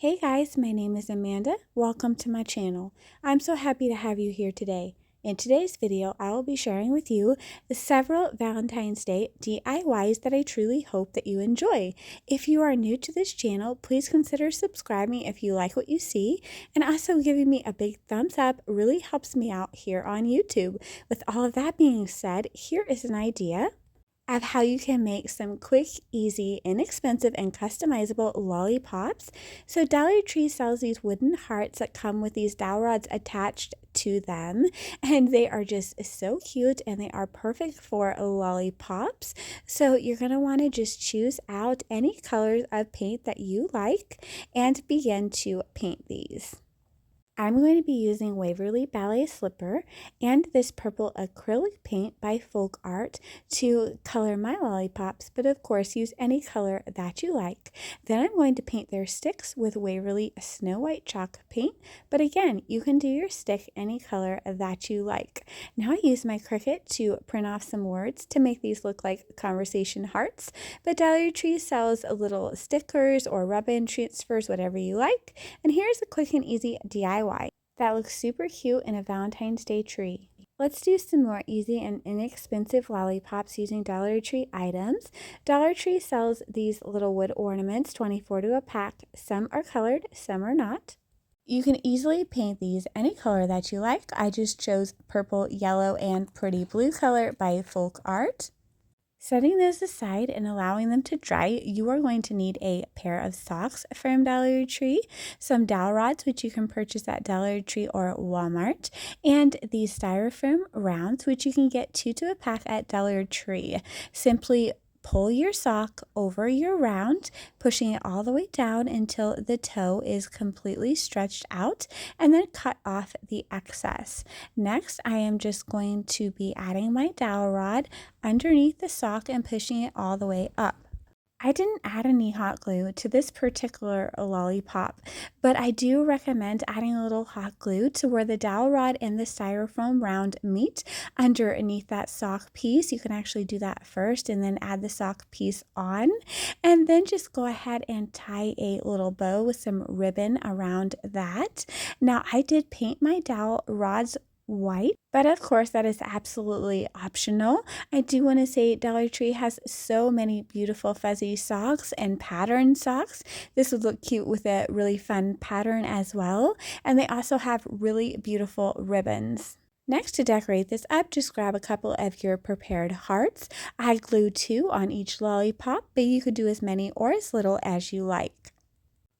Hey guys, my name is Amanda. Welcome to my channel. I'm so happy to have you here today. In today's video, I will be sharing with you the several Valentine's Day DIYs that I truly hope that you enjoy. If you are new to this channel, please consider subscribing if you like what you see, and also giving me a big thumbs up really helps me out here on YouTube. With all of that being said, here is an idea of how you can make some quick, easy, inexpensive, and customizable lollipops. So Dollar Tree sells these wooden hearts that come with these dowel rods attached to them, and they are just so cute and they are perfect for lollipops. So you're going to want to just choose out any colors of paint that you like and begin to paint these. I'm going to be using Waverly Ballet Slipper and this purple acrylic paint by Folk Art to color my lollipops, but of course use any color that you like. Then I'm going to paint their sticks with Waverly Snow White chalk paint, but again, you can do your stick any color that you like. Now I use my Cricut to print off some words to make these look like conversation hearts, but Dollar Tree sells little stickers or rub-in transfers, whatever you like. And here's a quick and easy DIY that looks super cute in a Valentine's Day tree. Let's do some more easy and inexpensive lollipops using Dollar Tree items. Dollar Tree sells these little wood ornaments, 24 to a pack. Some are colored, some are not. You can easily paint these any color that you like. I just chose purple, yellow, and pretty blue color by Folk Art. Setting those aside and allowing them to dry, you are going to need a pair of socks from Dollar Tree, some dowel rods, which you can purchase at Dollar Tree or Walmart, and these styrofoam rounds, which you can get 2 to a pack at Dollar Tree. Simply pull your sock over your round, pushing it all the way down until the toe is completely stretched out, and then cut off the excess. Next, I am just going to be adding my dowel rod underneath the sock and pushing it all the way up. I didn't add any hot glue to this particular lollipop, but I do recommend adding a little hot glue to where the dowel rod and the styrofoam round meet underneath that sock piece. You can actually do that first and then add the sock piece on, and then just go ahead and tie a little bow with some ribbon around that. Now, I did paint my dowel rods white, but of course that is absolutely optional. I do want to say Dollar Tree has so many beautiful fuzzy socks and pattern socks. This would look cute with a really fun pattern as well, and they also have really beautiful ribbons. Next, to decorate this up, just grab a couple of your prepared hearts. I glued 2 on each lollipop, but you could do as many or as little as you like.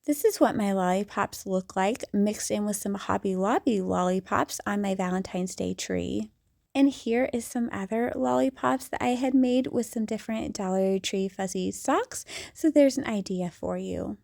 This is what my lollipops look like, mixed in with some Hobby Lobby lollipops on my Valentine's Day tree. And here is some other lollipops that I had made with some different Dollar Tree fuzzy socks, so there's an idea for you.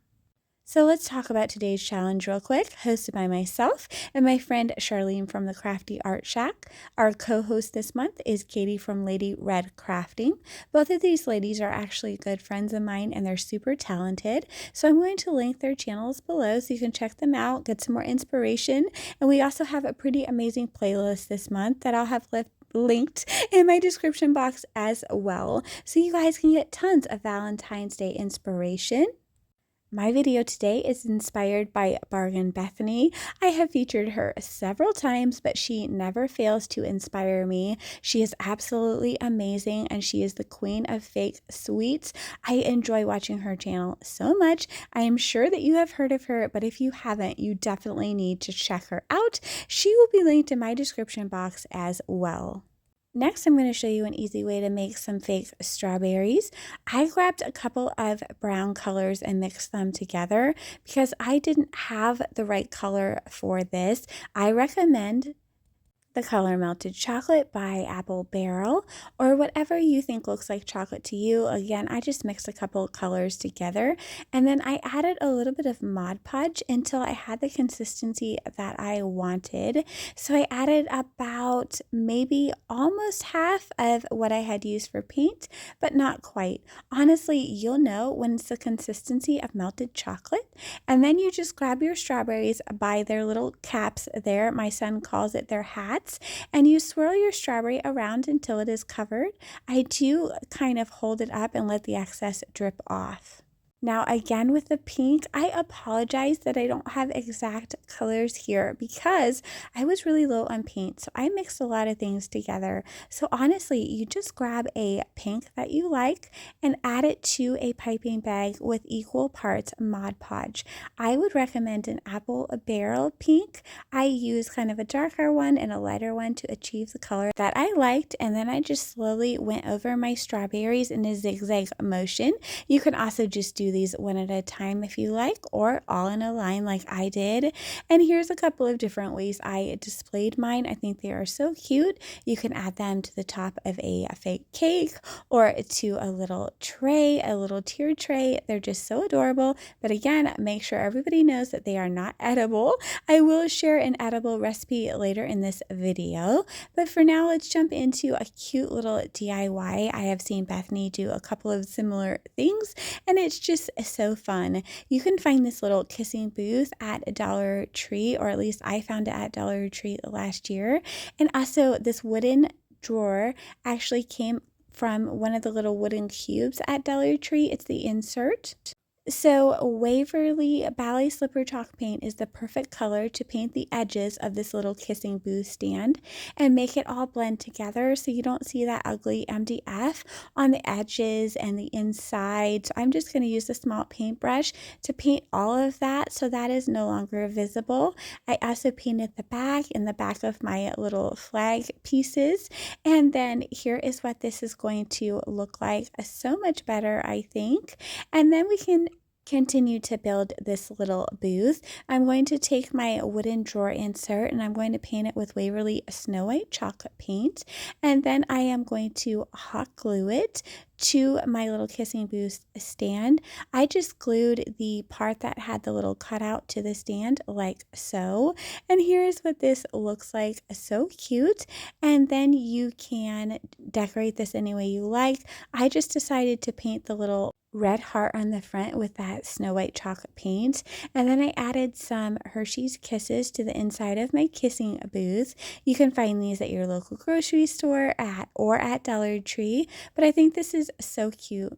So let's talk about today's challenge real quick, hosted by myself and my friend Charlene from the Crafty Art Shack. Our co-host this month is Katie from Lady Red Crafting. Both of these ladies are actually good friends of mine and they're super talented. So I'm going to link their channels below so you can check them out, get some more inspiration. And we also have a pretty amazing playlist this month that I'll have linked in my description box as well. So you guys can get tons of Valentine's Day inspiration. My video today is inspired by Bargain Bethany. I have featured her several times, but she never fails to inspire me. She is absolutely amazing, and she is the queen of fake sweets. I enjoy watching her channel so much. I am sure that you have heard of her, but if you haven't, you definitely need to check her out. She will be linked in my description box as well. Next, I'm going to show you an easy way to make some fake strawberries. I grabbed a couple of brown colors and mixed them together because I didn't have the right color for this. I recommend the color Melted Chocolate by Apple Barrel, or whatever you think looks like chocolate to you. Again, I just mixed a couple of colors together, and then I added a little bit of Mod Podge until I had the consistency that I wanted. So I added about maybe almost half of what I had used for paint, but not quite. Honestly, you'll know when it's the consistency of melted chocolate, and then you just grab your strawberries by their little caps there. My son calls it their hats. And you swirl your strawberry around until it is covered. I do kind of hold it up and let the excess drip off. Now, again with the pink, I apologize that I don't have exact colors here because I was really low on paint. So I mixed a lot of things together. So honestly, you just grab a pink that you like and add it to a piping bag with equal parts Mod Podge. I would recommend an apple barrel pink. I use kind of a darker one and a lighter one to achieve the color that I liked. And then I just slowly went over my strawberries in a zigzag motion. You can also just do these one at a time if you like, or all in a line like I did. And here's a couple of different ways I displayed mine. I think they are so cute. You can add them to the top of a fake cake or to a little tray, a little tiered tray. They're just so adorable. But again, make sure everybody knows that they are not edible. I will share an edible recipe later in this video. But for now, let's jump into a cute little DIY. I have seen Bethany do a couple of similar things, and it's just so fun. You can find this little kissing booth at Dollar Tree, or at least I found it at Dollar Tree last year. And also this wooden drawer actually came from one of the little wooden cubes at Dollar Tree. It's the insert. So Waverly Ballet Slipper Chalk Paint is the perfect color to paint the edges of this little kissing booth stand and make it all blend together so you don't see that ugly MDF on the edges and the inside. So I'm just going to use a small paintbrush to paint all of that so that is no longer visible. I also painted the back and the back of my little flag pieces. And then here is what this is going to look like. So much better, I think. And then we can continue to build this little booth. I'm going to take my wooden drawer insert and I'm going to paint it with Waverly Snow White chalk paint, and then I am going to hot glue it to my little kissing booth stand. I just glued the part that had the little cutout to the stand like so, and here's what this looks like. So cute. And then you can decorate this any way you like. I just decided to paint the little red heart on the front with that Snow White chalk paint, and then I added some Hershey's Kisses to the inside of my kissing booth. You can find these at your local grocery store or at Dollar Tree, but I think this is so cute.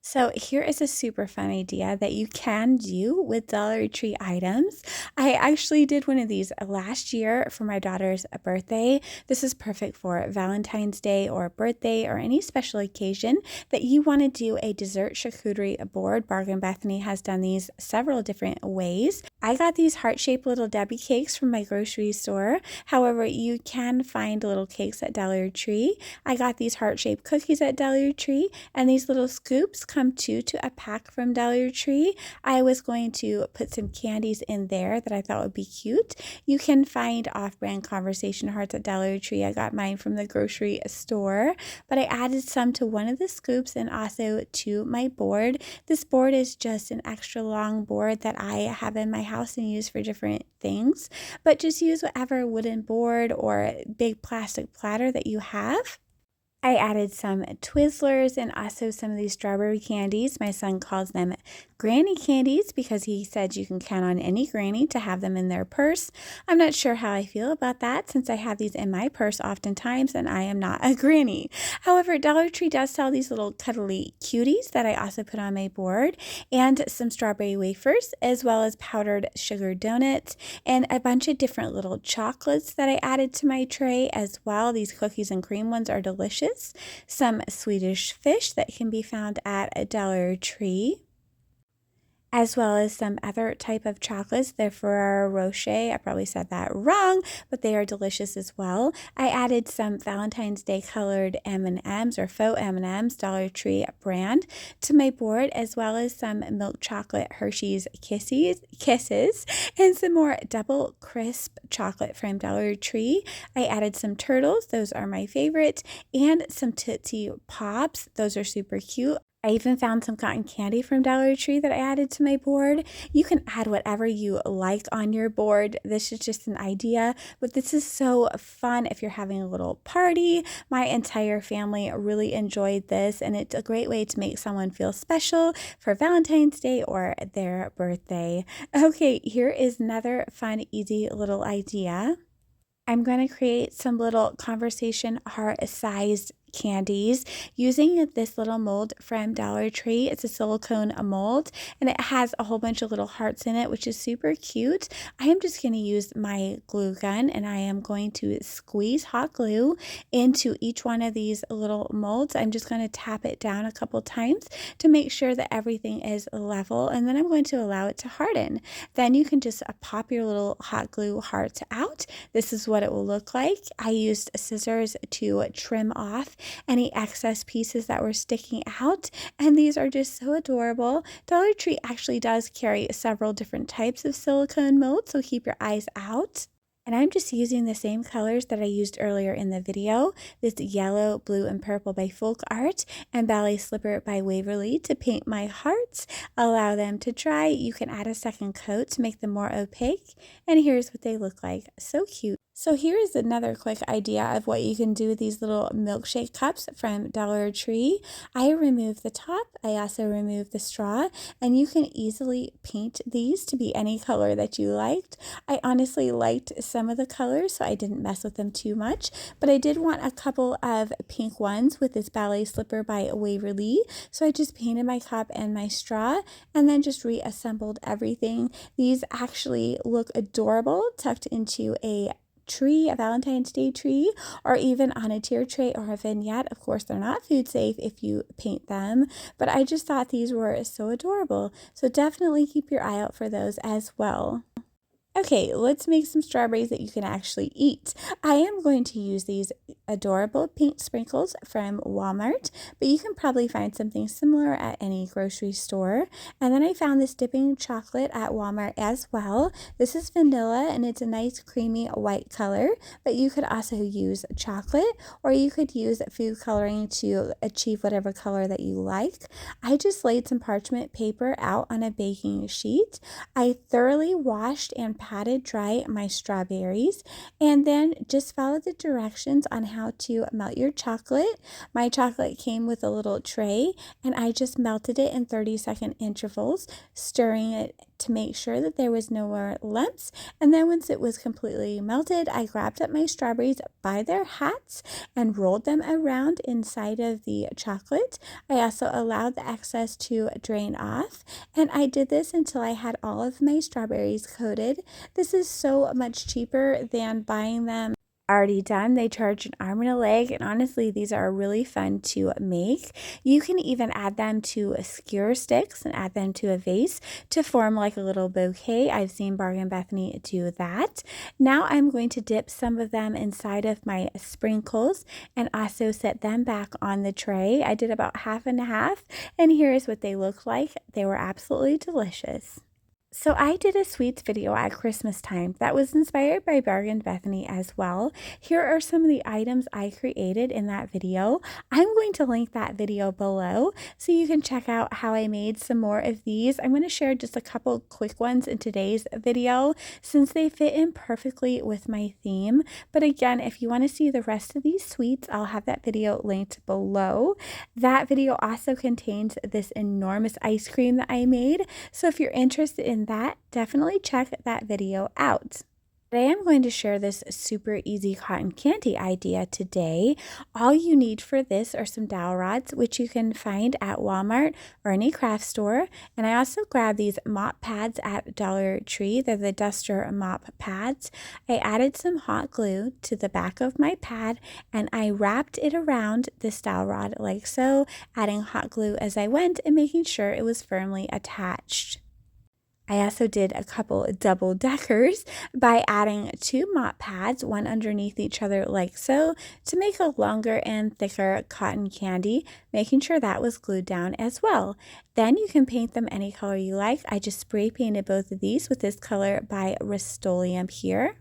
So here is a super fun idea that you can do with Dollar Tree items. I actually did one of these last year for my daughter's birthday. This is perfect for Valentine's Day or birthday or any special occasion that you want to do a dessert charcuterie board. Bargain Bethany has done these several different ways. I got these heart-shaped little Debbie cakes from my grocery store. However, you can find little cakes at Dollar Tree. I got these heart-shaped cookies at Dollar Tree, and these little scoops come to a pack from Dollar Tree. I was going to put some candies in there that I thought would be cute. You can find off-brand conversation hearts at Dollar Tree. I got mine from the grocery store, but I added some to one of the scoops and also to my board. This board is just an extra long board that I have in my house and use for different things, but just use whatever wooden board or big plastic platter that you have. I added some Twizzlers and also some of these strawberry candies. My son calls them granny candies because he said you can count on any granny to have them in their purse. I'm not sure how I feel about that since I have these in my purse oftentimes and I am not a granny. However, Dollar Tree does sell these little cuddly cuties that I also put on my board, and some strawberry wafers as well as powdered sugar donuts and a bunch of different little chocolates that I added to my tray as well. These cookies and cream ones are delicious. Some Swedish fish that can be found at a Dollar Tree, as well as some other type of chocolates. They're Ferrero Rocher. I probably said that wrong, but they are delicious as well. I added some Valentine's Day colored M&Ms or faux M&Ms, Dollar Tree brand, to my board, as well as some milk chocolate Hershey's Kisses, and some more double crisp chocolate from Dollar Tree. I added some turtles. Those are my favorite, and some Tootsie Pops. Those are super cute. I even found some cotton candy from Dollar Tree that I added to my board. You can add whatever you like on your board. This is just an idea, but this is so fun if you're having a little party. My entire family really enjoyed this, and it's a great way to make someone feel special for Valentine's Day or their birthday. Okay, here is another fun, easy little idea. I'm going to create some little conversation heart-sized candies using this little mold from Dollar Tree. It's a silicone mold, and it has a whole bunch of little hearts in it, which is super cute. I am just going to use my glue gun, and I am going to squeeze hot glue into each one of these little molds. I'm just going to tap it down a couple times to make sure that everything is level, and then I'm going to allow it to harden. Then you can just pop your little hot glue hearts out. This is what it will look like. I used scissors to trim off any excess pieces that were sticking out, and these are just so adorable. Dollar Tree actually does carry several different types of silicone molds, so keep your eyes out. And I'm just using the same colors that I used earlier in the video, this yellow, blue, and purple by Folk Art and Ballet Slipper by Waverly to paint my hearts. Allow them to dry. You can add a second coat to make them more opaque. And here's what they look like. So cute. So here is another quick idea of what you can do with these little milkshake cups from Dollar Tree. I removed the top. I also removed the straw, and you can easily paint these to be any color that you liked. I honestly liked some of the colors, so I didn't mess with them too much, but I did want a couple of pink ones with this Ballet Slipper by Waverly, so I just painted my cup and my straw and then just reassembled everything. These actually look adorable tucked into a tree, a Valentine's Day tree, or even on a tier tray or a vignette. Of course, they're not food safe if you paint them, but I just thought these were so adorable. So definitely keep your eye out for those as well. Okay, let's make some strawberries that you can actually eat. I am going to use these adorable pink sprinkles from Walmart, but you can probably find something similar at any grocery store. And then I found this dipping chocolate at Walmart as well. This is vanilla, and it's a nice creamy white color, but you could also use chocolate, or you could use food coloring to achieve whatever color that you like. I just laid some parchment paper out on a baking sheet. I thoroughly washed and patted dry my strawberries, and then just follow the directions on how to melt your chocolate. My chocolate came with a little tray, and I just melted it in 30-second intervals, stirring it to make sure that there was no more lumps. And then once it was completely melted, I grabbed up my strawberries by their hats and rolled them around inside of the chocolate. I also allowed the excess to drain off, and I did this until I had all of my strawberries coated. This is so much cheaper than buying them already done. They charge an arm and a leg, and honestly, these are really fun to make. You can even add them to skewer sticks and add them to a vase to form like a little bouquet. I've seen Bargain Bethany do that. Now I'm going to dip some of them inside of my sprinkles and also set them back on the tray. I did about half and half, and here's what they look like. They were absolutely delicious. So I did a sweets video at Christmas time that was inspired by Bargain Bethany as well. Here are some of the items I created in that video. I'm going to link that video below so you can check out how I made some more of these. I'm going to share just a couple quick ones in today's video since they fit in perfectly with my theme. But again, if you want to see the rest of these sweets, I'll have that video linked below. That video also contains this enormous ice cream that I made. So if you're interested in that, definitely check that video out. Today I'm going to share this super easy cotton candy idea today. All you need for this are some dowel rods, which you can find at Walmart or any craft store. And I also grabbed these mop pads at Dollar Tree. They're the Duster mop pads. I added some hot glue to the back of my pad, and I wrapped it around this dowel rod like so, adding hot glue as I went and making sure it was firmly attached. I also did a couple double deckers by adding 2 mop pads, one underneath each other like so, to make a longer and thicker cotton candy, making sure that was glued down as well. Then you can paint them any color you like. I just spray painted both of these with this color by Rust-Oleum here.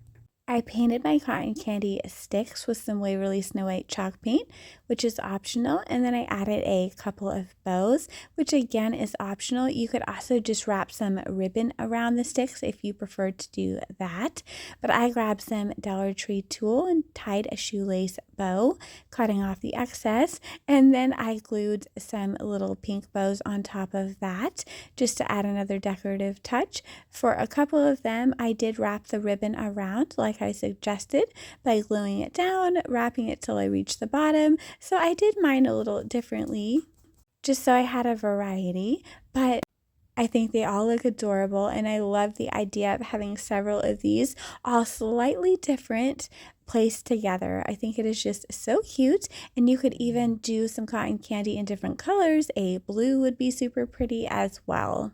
I painted my cotton candy sticks with some Waverly Snow White chalk paint, which is optional, and then I added a couple of bows, which again is optional. You could also just wrap some ribbon around the sticks if you prefer to do that, but I grabbed some Dollar Tree tulle and tied a shoelace bow, cutting off the excess, and then I glued some little pink bows on top of that just to add another decorative touch. For a couple of them, I did wrap the ribbon around like I suggested by gluing it down, wrapping it till I reached the bottom, So I did mine a little differently, just so I had a variety, but I think they all look adorable, and I love the idea of having several of these all slightly different placed together. I think it is just so cute, and you could even do some cotton candy in different colors. A blue would be super pretty as well.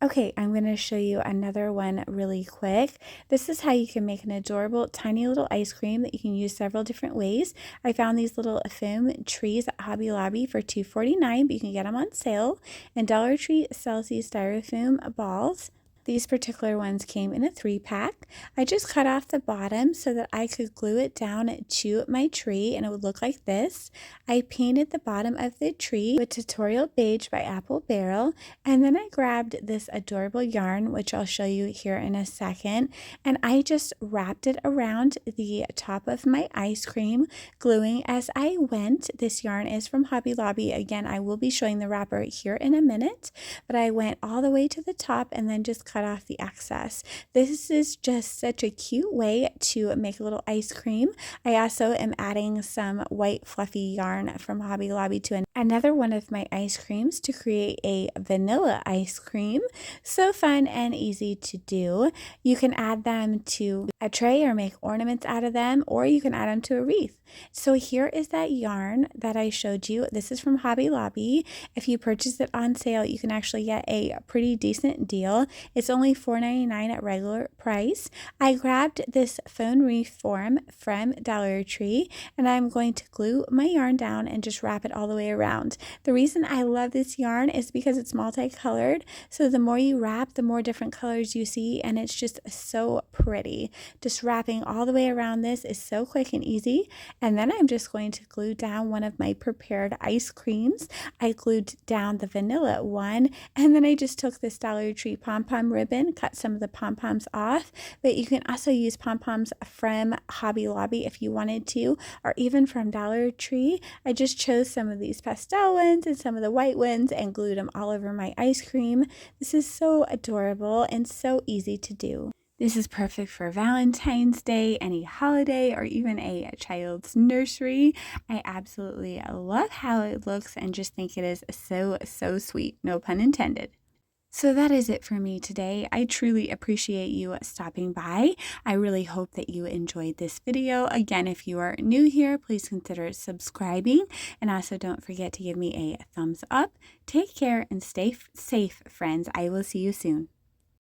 Okay, I'm going to show you another one really quick. This is how you can make an adorable tiny little ice cream that you can use several different ways. I found these little foam trees at Hobby Lobby for $2.49, but you can get them on sale. And Dollar Tree sells these styrofoam balls. These particular ones came in a 3-pack. I just cut off the bottom so that I could glue it down to my tree, and it would look like this. I painted the bottom of the tree with Tutorial Beige by Apple Barrel, and then I grabbed this adorable yarn, which I'll show you here in a second, and I just wrapped it around the top of my ice cream, gluing as I went. This yarn is from Hobby Lobby. Again, I will be showing the wrapper here in a minute, but I went all the way to the top and then just cut off the excess. This is just such a cute way to make a little ice cream. I also am adding some white fluffy yarn from Hobby Lobby to another one of my ice creams to create a vanilla ice cream. So fun and easy to do. You can add them to a tray or make ornaments out of them, or you can add them to a wreath. So here is that yarn that I showed you. This is from Hobby Lobby. If you purchase it on sale, you can actually get a pretty decent deal. It's only $4.99 at regular price. I grabbed this phone wreath form from Dollar Tree, and I'm going to glue my yarn down and just wrap it all the way around. The reason I love this yarn is because it's multicolored, so the more you wrap, the more different colors you see, and it's just so pretty. Just wrapping all the way around this is so quick and easy. And then I'm just going to glue down one of my prepared ice creams. I glued down the vanilla one, and then I just took this Dollar Tree pom-pom ribbon, cut some of the pom-poms off, but you can also use pom-poms from Hobby Lobby if you wanted to, or even from Dollar Tree. I just chose some of these pastel ones and some of the white ones and glued them all over my ice cream. This is so adorable and so easy to do. This is perfect for Valentine's Day, any holiday, or even a child's nursery. I absolutely love how it looks and just think it is so sweet. No pun intended. So that is it for me today. I truly appreciate you stopping by. I really hope that you enjoyed this video. Again, if you are new here, please consider subscribing, and also don't forget to give me a thumbs up. Take care and stay safe, friends. I will see you soon.